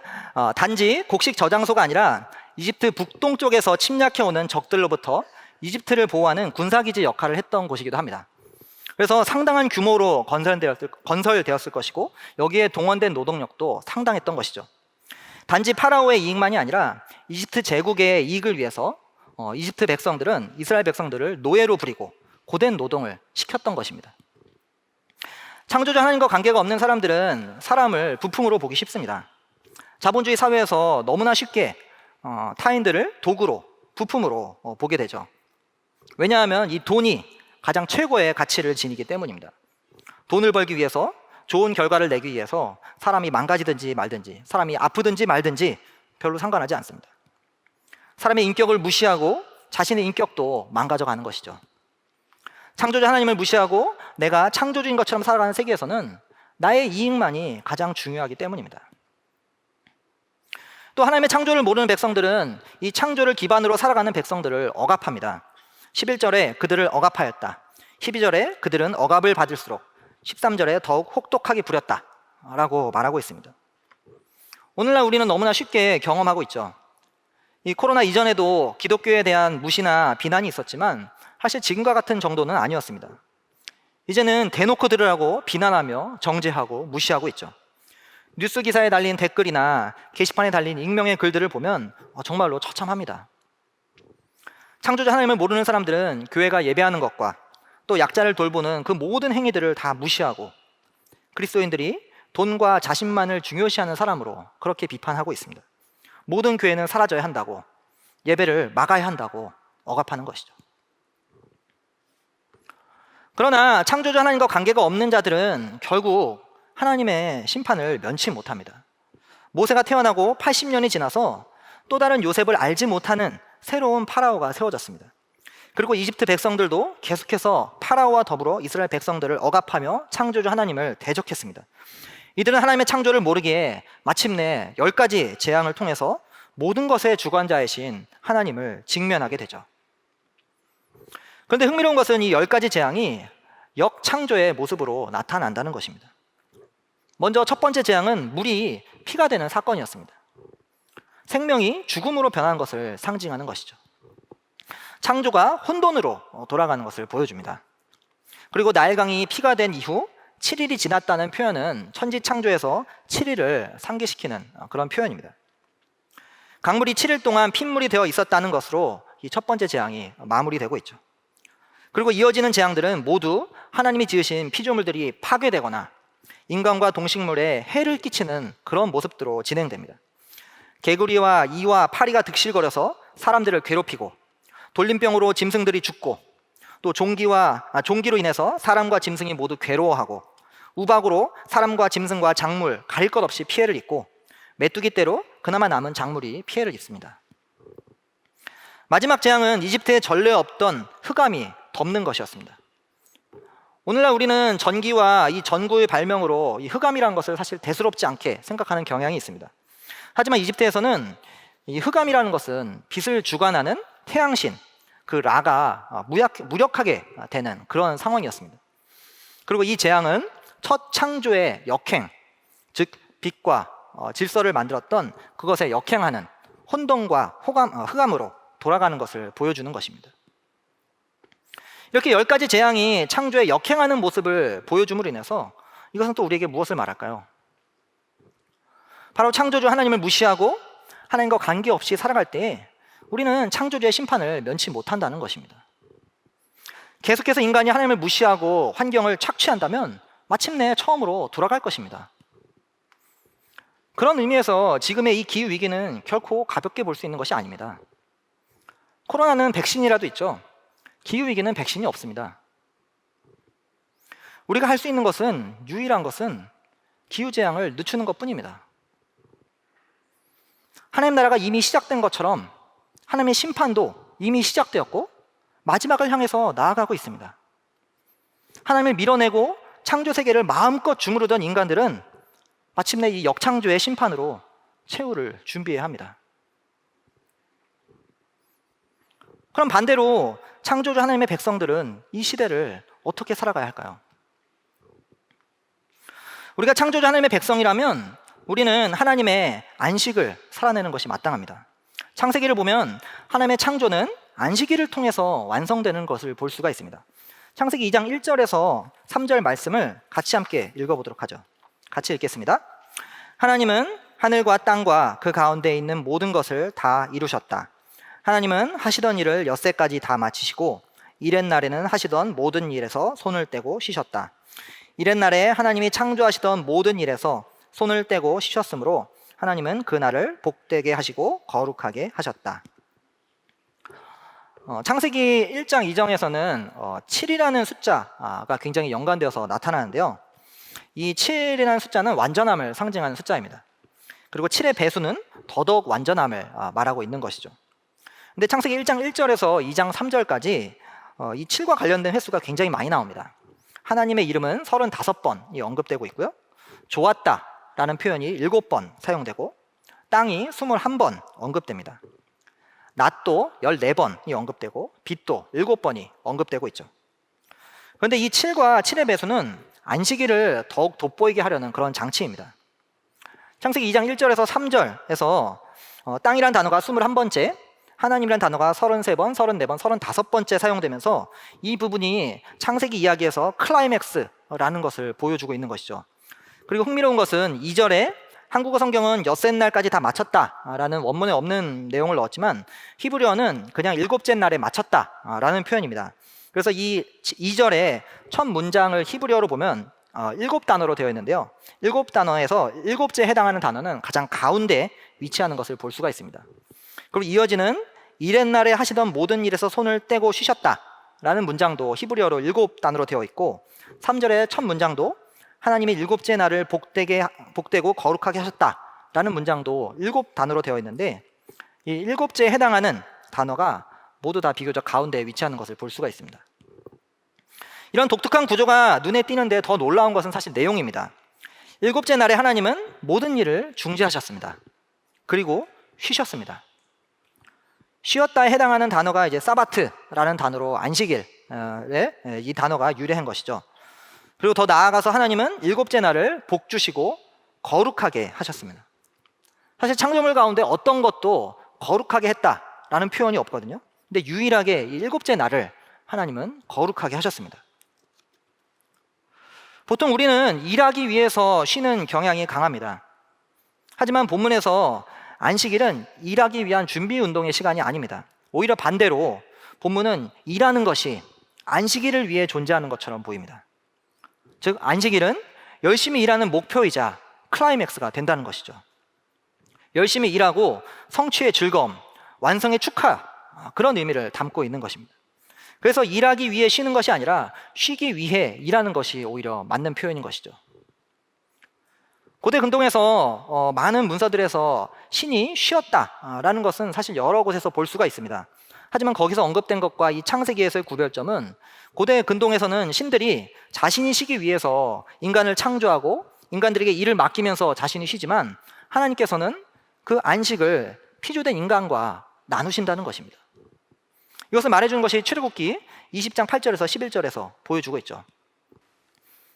단지 곡식 저장소가 아니라 이집트 북동쪽에서 침략해오는 적들로부터 이집트를 보호하는 군사기지 역할을 했던 곳이기도 합니다. 그래서 상당한 규모로 건설되었을 것이고 여기에 동원된 노동력도 상당했던 것이죠. 단지 파라오의 이익만이 아니라 이집트 제국의 이익을 위해서 이집트 백성들은 이스라엘 백성들을 노예로 부리고 고된 노동을 시켰던 것입니다. 창조주 하나님과 관계가 없는 사람들은 사람을 부품으로 보기 쉽습니다. 자본주의 사회에서 너무나 쉽게 타인들을 도구로, 부품으로 보게 되죠. 왜냐하면 이 돈이 가장 최고의 가치를 지니기 때문입니다. 돈을 벌기 위해서, 좋은 결과를 내기 위해서 사람이 망가지든지 말든지, 사람이 아프든지 말든지 별로 상관하지 않습니다. 사람의 인격을 무시하고 자신의 인격도 망가져가는 것이죠. 창조주 하나님을 무시하고 내가 창조주인 것처럼 살아가는 세계에서는 나의 이익만이 가장 중요하기 때문입니다. 또 하나님의 창조를 모르는 백성들은 이 창조를 기반으로 살아가는 백성들을 억압합니다. 11절에 그들을 억압하였다. 12절에 그들은 억압을 받을수록 13절에 더욱 혹독하게 부렸다 라고 말하고 있습니다. 오늘날 우리는 너무나 쉽게 경험하고 있죠. 이 코로나 이전에도 기독교에 대한 무시나 비난이 있었지만 사실 지금과 같은 정도는 아니었습니다. 이제는 대놓고 들으라고 비난하며 정죄하고 무시하고 있죠. 뉴스 기사에 달린 댓글이나 게시판에 달린 익명의 글들을 보면 정말로 처참합니다. 창조주 하나님을 모르는 사람들은 교회가 예배하는 것과 또 약자를 돌보는 그 모든 행위들을 다 무시하고 그리스도인들이 돈과 자신만을 중요시하는 사람으로 그렇게 비판하고 있습니다. 모든 교회는 사라져야 한다고, 예배를 막아야 한다고 억압하는 것이죠. 그러나 창조주 하나님과 관계가 없는 자들은 결국 하나님의 심판을 면치 못합니다. 모세가 태어나고 80년이 지나서 또 다른 요셉을 알지 못하는 새로운 파라오가 세워졌습니다. 그리고 이집트 백성들도 계속해서 파라오와 더불어 이스라엘 백성들을 억압하며 창조주 하나님을 대적했습니다. 이들은 하나님의 창조를 모르기에 마침내 10가지 재앙을 통해서 모든 것의 주관자이신 하나님을 직면하게 되죠. 그런데 흥미로운 것은 이 10가지 재앙이 역창조의 모습으로 나타난다는 것입니다. 먼저 첫 번째 재앙은 물이 피가 되는 사건이었습니다. 생명이 죽음으로 변한 것을 상징하는 것이죠. 창조가 혼돈으로 돌아가는 것을 보여줍니다. 그리고 나일강이 피가 된 이후 7일이 지났다는 표현은 천지창조에서 7일을 상기시키는 그런 표현입니다. 강물이 7일 동안 핏물이 되어 있었다는 것으로 이 첫 번째 재앙이 마무리되고 있죠. 그리고 이어지는 재앙들은 모두 하나님이 지으신 피조물들이 파괴되거나 인간과 동식물에 해를 끼치는 그런 모습으로 진행됩니다. 개구리와 이와 파리가 득실거려서 사람들을 괴롭히고 돌림병으로 짐승들이 죽고 또 종기로 인해서 사람과 짐승이 모두 괴로워하고 우박으로 사람과 짐승과 작물 가릴 것 없이 피해를 입고 메뚜기떼로 그나마 남은 작물이 피해를 입습니다. 마지막 재앙은 이집트에 전례 없던 흑암이 덮는 것이었습니다. 오늘날 우리는 전기와 이 전구의 발명으로 이 흑암이라는 것을 사실 대수롭지 않게 생각하는 경향이 있습니다. 하지만 이집트에서는 이 흑암이라는 것은 빛을 주관하는 태양신, 그 라가 무력하게 되는 그런 상황이었습니다. 그리고 이 재앙은 첫 창조의 역행, 즉 빛과 질서를 만들었던 그것에 역행하는 혼돈과 흑암으로 돌아가는 것을 보여주는 것입니다. 이렇게 10가지 재앙이 창조에 역행하는 모습을 보여줌으로 인해서 이것은 또 우리에게 무엇을 말할까요? 바로 창조주 하나님을 무시하고 하나님과 관계없이 살아갈 때 우리는 창조주의 심판을 면치 못한다는 것입니다. 계속해서 인간이 하나님을 무시하고 환경을 착취한다면 마침내 처음으로 돌아갈 것입니다. 그런 의미에서 지금의 이 기후위기는 결코 가볍게 볼 수 있는 것이 아닙니다. 코로나는 백신이라도 있죠. 기후위기는 백신이 없습니다. 우리가 할 수 있는 것은, 유일한 것은 기후재앙을 늦추는 것뿐입니다. 하나님 나라가 이미 시작된 것처럼 하나님의 심판도 이미 시작되었고 마지막을 향해서 나아가고 있습니다. 하나님을 밀어내고 창조 세계를 마음껏 주무르던 인간들은 마침내 이 역창조의 심판으로 최후를 준비해야 합니다. 그럼 반대로 창조주 하나님의 백성들은 이 시대를 어떻게 살아가야 할까요? 우리가 창조주 하나님의 백성이라면 우리는 하나님의 안식을 살아내는 것이 마땅합니다. 창세기를 보면 하나님의 창조는 안식일을 통해서 완성되는 것을 볼 수가 있습니다. 창세기 2장 1절에서 3절 말씀을 같이 함께 읽어보도록 하죠. 같이 읽겠습니다. 하나님은 하늘과 땅과 그 가운데에 있는 모든 것을 다 이루셨다. 하나님은 하시던 일을 엿새까지 다 마치시고 이렛날에는 하시던 모든 일에서 손을 떼고 쉬셨다. 이렛날에 하나님이 창조하시던 모든 일에서 손을 떼고 쉬셨으므로 하나님은 그 날을 복되게 하시고 거룩하게 하셨다. 창세기 1장 2절에서는 7이라는 숫자가 굉장히 연관되어서 나타나는데요. 이 7이라는 숫자는 완전함을 상징하는 숫자입니다. 그리고 7의 배수는 더더욱 완전함을 말하고 있는 것이죠. 근데 창세기 1장 1절에서 2장 3절까지 이 7과 관련된 횟수가 굉장히 많이 나옵니다. 하나님의 이름은 35번이 언급되고 있고요. 좋았다 라는 표현이 7번 사용되고 땅이 21번 언급됩니다. 낮도 14번이 언급되고 빛도 7번이 언급되고 있죠. 그런데 이 7과 7의 배수는 안식일을 더욱 돋보이게 하려는 그런 장치입니다. 창세기 2장 1절에서 3절에서 땅이란 단어가 21번째, 하나님이란 단어가 33번, 34번, 35번째 사용되면서 이 부분이 창세기 이야기에서 클라이맥스라는 것을 보여주고 있는 것이죠. 그리고 흥미로운 것은 2절에 한국어 성경은 엿새 날까지 다 마쳤다라는 원문에 없는 내용을 넣었지만 히브리어는 그냥 일곱째 날에 마쳤다라는 표현입니다. 그래서 이 2절의 첫 문장을 히브리어로 보면 7단어로 되어 있는데요. 7단어에서 7째에 해당하는 단어는 가장 가운데에 위치하는 것을 볼 수가 있습니다. 그리고 이어지는 이렛날에 하시던 모든 일에서 손을 떼고 쉬셨다라는 문장도 히브리어로 7단어로 되어 있고 3절의 첫 문장도 하나님이 7째 날을 복되고 거룩하게 하셨다라는 문장도 7단어로 되어 있는데 이 7째에 해당하는 단어가 모두 다 비교적 가운데에 위치하는 것을 볼 수가 있습니다. 이런 독특한 구조가 눈에 띄는데 더 놀라운 것은 사실 내용입니다. 7째 날에 하나님은 모든 일을 중지하셨습니다. 그리고 쉬셨습니다. 쉬었다에 해당하는 단어가 이제 사바트라는 단어로 안식일에 이 단어가 유래한 것이죠. 그리고 더 나아가서 하나님은 7째 날을 복 주시고 거룩하게 하셨습니다. 사실 창조물 가운데 어떤 것도 거룩하게 했다라는 표현이 없거든요. 근데 유일하게 이 7째 날을 하나님은 거룩하게 하셨습니다. 보통 우리는 일하기 위해서 쉬는 경향이 강합니다. 하지만 본문에서 안식일은 일하기 위한 준비 운동의 시간이 아닙니다. 오히려 반대로 본문은 일하는 것이 안식일을 위해 존재하는 것처럼 보입니다. 즉 안식일은 열심히 일하는 목표이자 클라이맥스가 된다는 것이죠. 열심히 일하고 성취의 즐거움, 완성의 축하, 그런 의미를 담고 있는 것입니다. 그래서 일하기 위해 쉬는 것이 아니라 쉬기 위해 일하는 것이 오히려 맞는 표현인 것이죠. 고대 근동에서 많은 문서들에서 신이 쉬었다라는 것은 사실 여러 곳에서 볼 수가 있습니다. 하지만 거기서 언급된 것과 이 창세기에서의 구별점은 고대 근동에서는 신들이 자신이 쉬기 위해서 인간을 창조하고 인간들에게 일을 맡기면서 자신이 쉬지만 하나님께서는 그 안식을 피조된 인간과 나누신다는 것입니다. 이것을 말해주는 것이 출애굽기 20장 8절에서 11절에서 보여주고 있죠.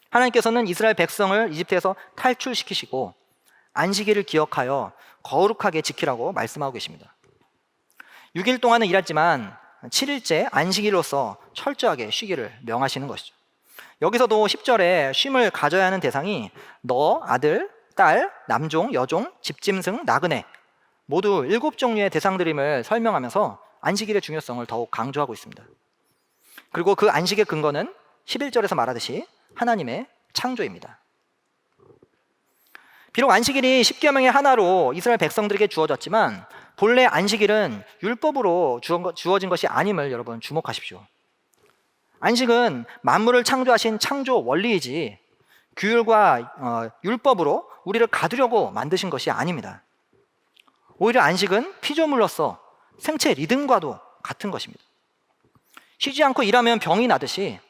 하나님께서는 이스라엘 백성을 이집트에서 탈출시키시고 안식일을 기억하여 거룩하게 지키라고 말씀하고 계십니다. 6일 동안은 일했지만 7일째 안식일로서 철저하게 쉬기를 명하시는 것이죠. 여기서도 10절에 쉼을 가져야 하는 대상이 너, 아들, 딸, 남종, 여종, 집짐승, 나그네 모두 7종류의 대상들임을 설명하면서 안식일의 중요성을 더욱 강조하고 있습니다. 그리고 그 안식의 근거는 11절에서 말하듯이 하나님의 창조입니다. 비록 안식일이 10계명의 하나로 이스라엘 백성들에게 주어졌지만 본래 안식일은 율법으로 주어진 것이 아님을 여러분 주목하십시오. 안식은 만물을 창조하신 창조 원리이지 규율과 율법으로 우리를 가두려고 만드신 것이 아닙니다. 오히려 안식은 피조물로서 생체 리듬과도 같은 것입니다. 쉬지 않고 일하면 병이 나듯이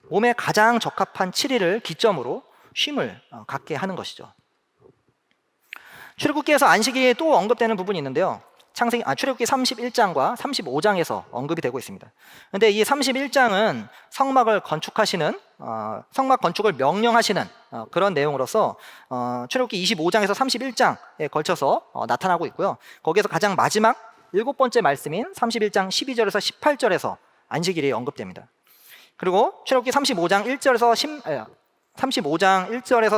몸에 가장 적합한 7일을 기점으로 쉼을 갖게 하는 것이죠. 출애굽기에서 안식일이 또 언급되는 부분이 있는데요. 출애굽기 31장과 35장에서 언급이 되고 있습니다. 그런데 이 31장은 성막 건축을 명령하시는 그런 내용으로서 출애굽기 25장에서 31장에 걸쳐서 나타나고 있고요. 거기에서 가장 마지막 7번째 말씀인 31장 12절에서 18절에서 안식일이 언급됩니다. 그리고 출애굽기 35장 1절에서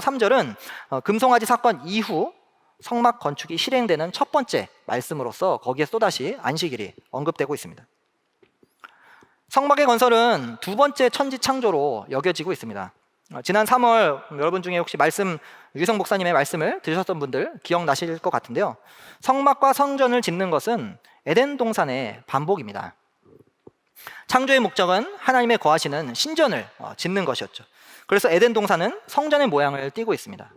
3절은 금송아지 사건 이후 성막 건축이 실행되는 첫 번째 말씀으로서 거기에 또다시 안식일이 언급되고 있습니다. 성막의 건설은 두 번째 천지 창조로 여겨지고 있습니다. 지난 3월 여러분 중에 혹시 유성 목사님의 말씀을 들으셨던 분들 기억나실 것 같은데요. 성막과 성전을 짓는 것은 에덴 동산의 반복입니다. 창조의 목적은 하나님의 거하시는 신전을 짓는 것이었죠. 그래서 에덴 동산은 성전의 모양을 띠고 있습니다.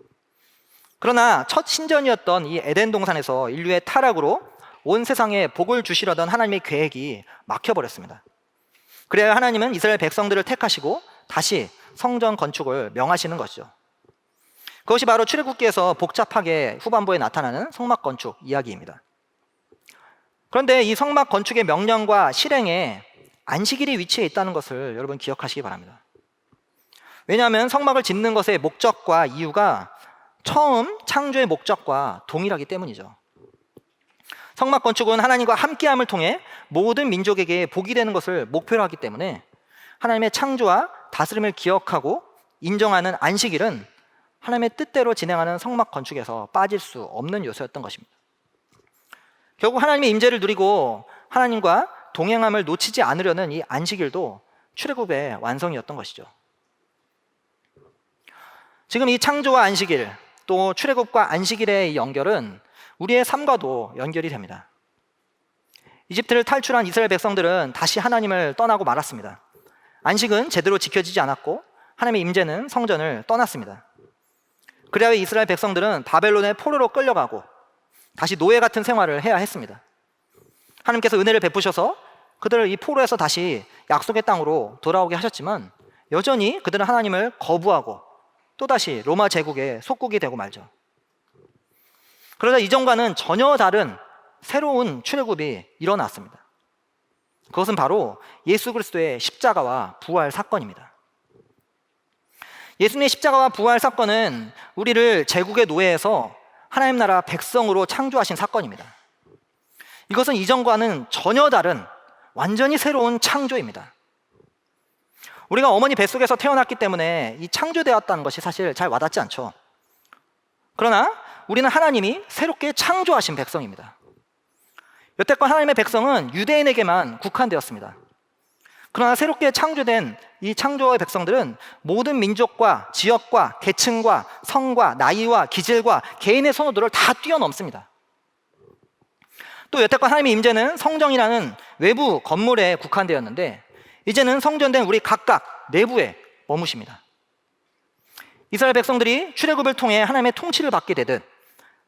그러나 첫 신전이었던 이 에덴 동산에서 인류의 타락으로 온 세상에 복을 주시려던 하나님의 계획이 막혀버렸습니다. 그래야 하나님은 이스라엘 백성들을 택하시고 다시 성전 건축을 명하시는 것이죠. 그것이 바로 출애굽기에서 복잡하게 후반부에 나타나는 성막 건축 이야기입니다. 그런데 이 성막 건축의 명령과 실행에 안식일이 위치해 있다는 것을 여러분 기억하시기 바랍니다. 왜냐하면 성막을 짓는 것의 목적과 이유가 처음 창조의 목적과 동일하기 때문이죠. 성막 건축은 하나님과 함께함을 통해 모든 민족에게 복이 되는 것을 목표로 하기 때문에 하나님의 창조와 다스림을 기억하고 인정하는 안식일은 하나님의 뜻대로 진행하는 성막 건축에서 빠질 수 없는 요소였던 것입니다. 결국 하나님의 임재를 누리고 하나님과 동행함을 놓치지 않으려는 이 안식일도 출애굽의 완성이었던 것이죠. 지금 이 창조와 안식일, 또 출애굽과 안식일의 이 연결은 우리의 삶과도 연결이 됩니다. 이집트를 탈출한 이스라엘 백성들은 다시 하나님을 떠나고 말았습니다. 안식은 제대로 지켜지지 않았고 하나님의 임재는 성전을 떠났습니다. 그래야 이스라엘 백성들은 바벨론의 포로로 끌려가고 다시 노예 같은 생활을 해야 했습니다. 하나님께서 은혜를 베푸셔서 그들을 이 포로에서 다시 약속의 땅으로 돌아오게 하셨지만 여전히 그들은 하나님을 거부하고 또다시 로마 제국의 속국이 되고 말죠. 그러자 이전과는 전혀 다른 새로운 출애굽이 일어났습니다. 그것은 바로 예수 그리스도의 십자가와 부활 사건입니다. 예수님의 십자가와 부활 사건은 우리를 제국의 노예에서 하나님 나라 백성으로 창조하신 사건입니다. 이것은 이전과는 전혀 다른 완전히 새로운 창조입니다. 우리가 어머니 뱃속에서 태어났기 때문에 이 창조되었다는 것이 사실 잘 와닿지 않죠. 그러나 우리는 하나님이 새롭게 창조하신 백성입니다. 여태껏 하나님의 백성은 유대인에게만 국한되었습니다. 그러나 새롭게 창조된 이 창조의 백성들은 모든 민족과 지역과 계층과 성과 나이와 기질과 개인의 선호도를 다 뛰어넘습니다. 또 여태껏 하나님의 임재는 성전이라는 외부 건물에 국한되었는데 이제는 성전된 우리 각각 내부에 머무십니다. 이스라엘 백성들이 출애굽을 통해 하나님의 통치를 받게 되듯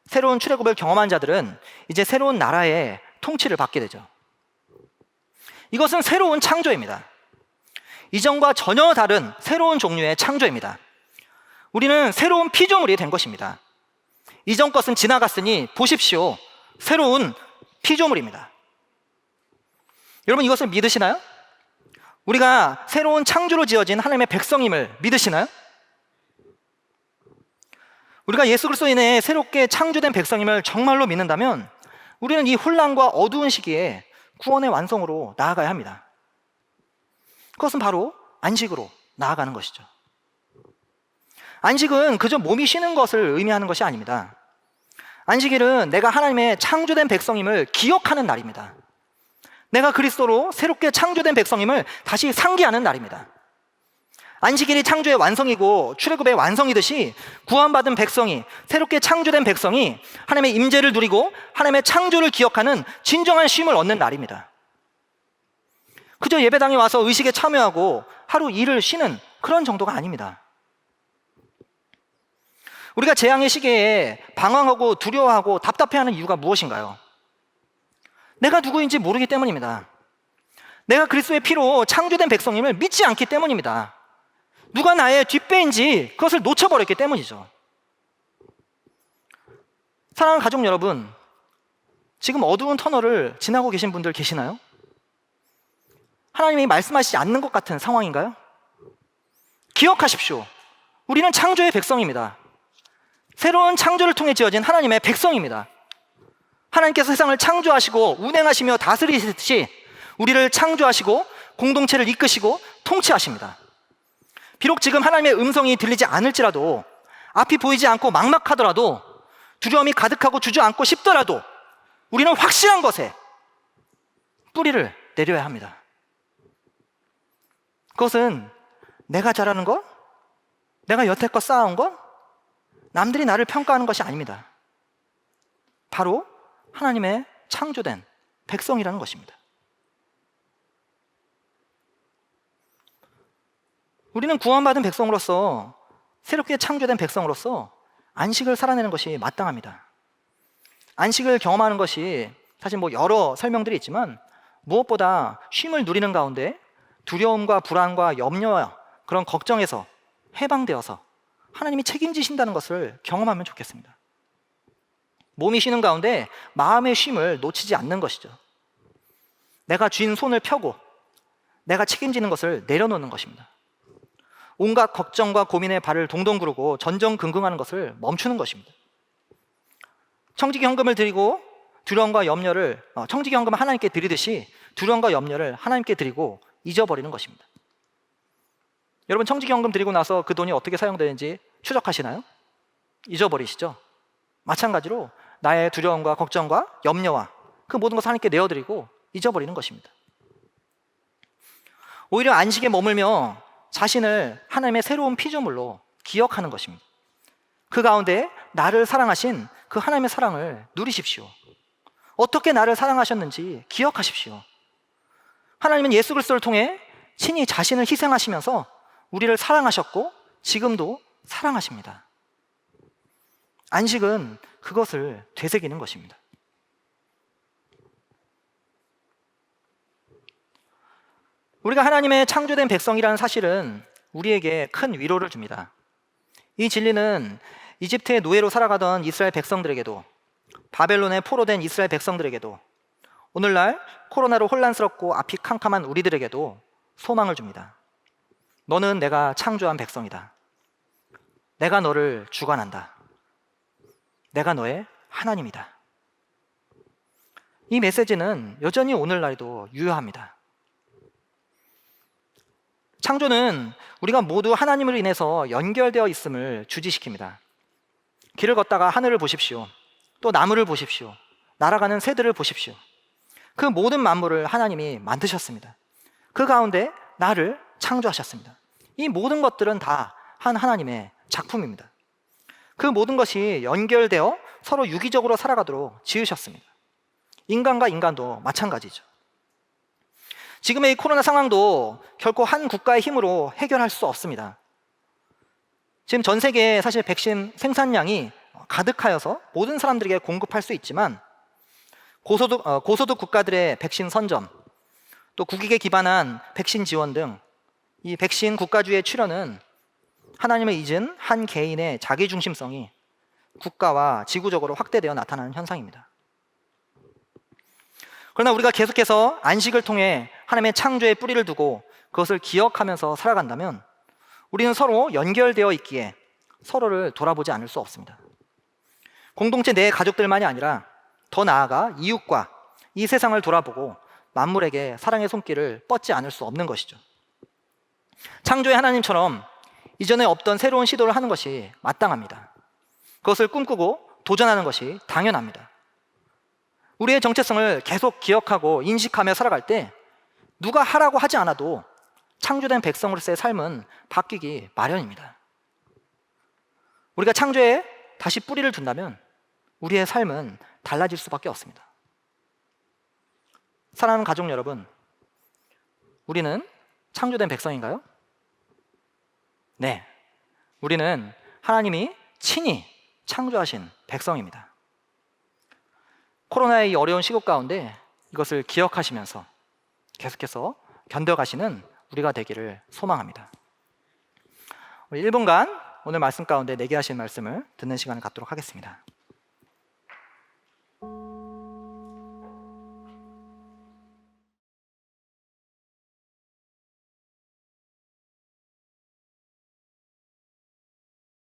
새로운 출애굽을 경험한 자들은 이제 새로운 나라의 통치를 받게 되죠. 이것은 새로운 창조입니다. 이전과 전혀 다른 새로운 종류의 창조입니다. 우리는 새로운 피조물이 된 것입니다. 이전 것은 지나갔으니 보십시오. 새로운 피조물입니다. 여러분 이것을 믿으시나요? 우리가 새로운 창조로 지어진 하나님의 백성임을 믿으시나요? 우리가 예수 그리스도로 인해 새롭게 창조된 백성임을 정말로 믿는다면 우리는 이 혼란과 어두운 시기에 구원의 완성으로 나아가야 합니다. 그것은 바로 안식으로 나아가는 것이죠. 안식은 그저 몸이 쉬는 것을 의미하는 것이 아닙니다. 안식일은 내가 하나님의 창조된 백성임을 기억하는 날입니다. 내가 그리스도로 새롭게 창조된 백성임을 다시 상기하는 날입니다. 안식일이 창조의 완성이고 출애굽의 완성이듯이 구원받은 백성이, 새롭게 창조된 백성이 하나님의 임재를 누리고 하나님의 창조를 기억하는 진정한 쉼을 얻는 날입니다. 그저 예배당에 와서 의식에 참여하고 하루 일을 쉬는 그런 정도가 아닙니다. 우리가 재앙의 시기에 방황하고 두려워하고 답답해하는 이유가 무엇인가요? 내가 누구인지 모르기 때문입니다. 내가 그리스도의 피로 창조된 백성임을 믿지 않기 때문입니다. 누가 나의 뒷배인지 그것을 놓쳐버렸기 때문이죠. 사랑하는 가족 여러분, 지금 어두운 터널을 지나고 계신 분들 계시나요? 하나님이 말씀하시지 않는 것 같은 상황인가요? 기억하십시오. 우리는 창조의 백성입니다. 새로운 창조를 통해 지어진 하나님의 백성입니다. 하나님께서 세상을 창조하시고 운행하시며 다스리시듯이 우리를 창조하시고 공동체를 이끄시고 통치하십니다. 비록 지금 하나님의 음성이 들리지 않을지라도, 앞이 보이지 않고 막막하더라도, 두려움이 가득하고 주저앉고 싶더라도 우리는 확실한 것에 뿌리를 내려야 합니다. 그것은 내가 잘하는 것, 내가 여태껏 쌓아온 것, 남들이 나를 평가하는 것이 아닙니다. 바로 하나님의 창조된 백성이라는 것입니다. 우리는 구원받은 백성으로서, 새롭게 창조된 백성으로서 안식을 살아내는 것이 마땅합니다. 안식을 경험하는 것이 사실 여러 설명들이 있지만 무엇보다 쉼을 누리는 가운데 두려움과 불안과 염려와 그런 걱정에서 해방되어서 하나님이 책임지신다는 것을 경험하면 좋겠습니다. 몸이 쉬는 가운데 마음의 쉼을 놓치지 않는 것이죠. 내가 쥔 손을 펴고 내가 책임지는 것을 내려놓는 것입니다. 온갖 걱정과 고민에 발을 동동 구르고 전전긍긍하는 것을 멈추는 것입니다. 청지기 헌금을 드리고 두려움과 염려를 청지기 헌금을 하나님께 드리듯이 두려움과 염려를 하나님께 드리고 잊어버리는 것입니다. 여러분, 청지기 헌금 드리고 나서 그 돈이 어떻게 사용되는지 추적하시나요? 잊어버리시죠? 마찬가지로 나의 두려움과 걱정과 염려와 그 모든 것을 하나님께 내어드리고 잊어버리는 것입니다. 오히려 안식에 머물며 자신을 하나님의 새로운 피조물로 기억하는 것입니다. 그 가운데 나를 사랑하신 그 하나님의 사랑을 누리십시오. 어떻게 나를 사랑하셨는지 기억하십시오. 하나님은 예수 그리스도를 통해 친히 자신을 희생하시면서 우리를 사랑하셨고 지금도 사랑하십니다. 안식은 그것을 되새기는 것입니다. 우리가 하나님의 창조된 백성이라는 사실은 우리에게 큰 위로를 줍니다. 이 진리는 이집트의 노예로 살아가던 이스라엘 백성들에게도, 바벨론의 포로된 이스라엘 백성들에게도, 오늘날 코로나로 혼란스럽고 앞이 캄캄한 우리들에게도 소망을 줍니다. 너는 내가 창조한 백성이다. 내가 너를 주관한다. 내가 너의 하나님이다. 이 메시지는 여전히 오늘날에도 유효합니다. 창조는 우리가 모두 하나님으로 인해서 연결되어 있음을 주지시킵니다. 길을 걷다가 하늘을 보십시오. 또 나무를 보십시오. 날아가는 새들을 보십시오. 그 모든 만물을 하나님이 만드셨습니다. 그 가운데 나를 창조하셨습니다. 이 모든 것들은 다 한 하나님의 작품입니다. 그 모든 것이 연결되어 서로 유기적으로 살아가도록 지으셨습니다. 인간과 인간도 마찬가지죠. 지금의 이 코로나 상황도 결코 한 국가의 힘으로 해결할 수 없습니다. 지금 전 세계에 사실 백신 생산량이 가득하여서 모든 사람들에게 공급할 수 있지만 고소득 국가들의 백신 선점, 또 국익에 기반한 백신 지원 등 이 백신 국가주의 출현은 하나님을 잊은 한 개인의 자기중심성이 국가와 지구적으로 확대되어 나타나는 현상입니다. 그러나 우리가 계속해서 안식을 통해 하나님의 창조에 뿌리를 두고 그것을 기억하면서 살아간다면 우리는 서로 연결되어 있기에 서로를 돌아보지 않을 수 없습니다. 공동체 내 가족들만이 아니라 더 나아가 이웃과 이 세상을 돌아보고 만물에게 사랑의 손길을 뻗지 않을 수 없는 것이죠. 창조의 하나님처럼 이전에 없던 새로운 시도를 하는 것이 마땅합니다. 그것을 꿈꾸고 도전하는 것이 당연합니다. 우리의 정체성을 계속 기억하고 인식하며 살아갈 때 누가 하라고 하지 않아도 창조된 백성으로서의 삶은 바뀌기 마련입니다. 우리가 창조에 다시 뿌리를 둔다면 우리의 삶은 달라질 수밖에 없습니다. 사랑하는 가족 여러분, 우리는 창조된 백성인가요? 네, 우리는 하나님이 친히 창조하신 백성입니다. 코로나의 이 어려운 시국 가운데 이것을 기억하시면서 계속해서 견뎌가시는 우리가 되기를 소망합니다. 우리 1분간 오늘 말씀 가운데 내게 하신 말씀을 듣는 시간을 갖도록 하겠습니다.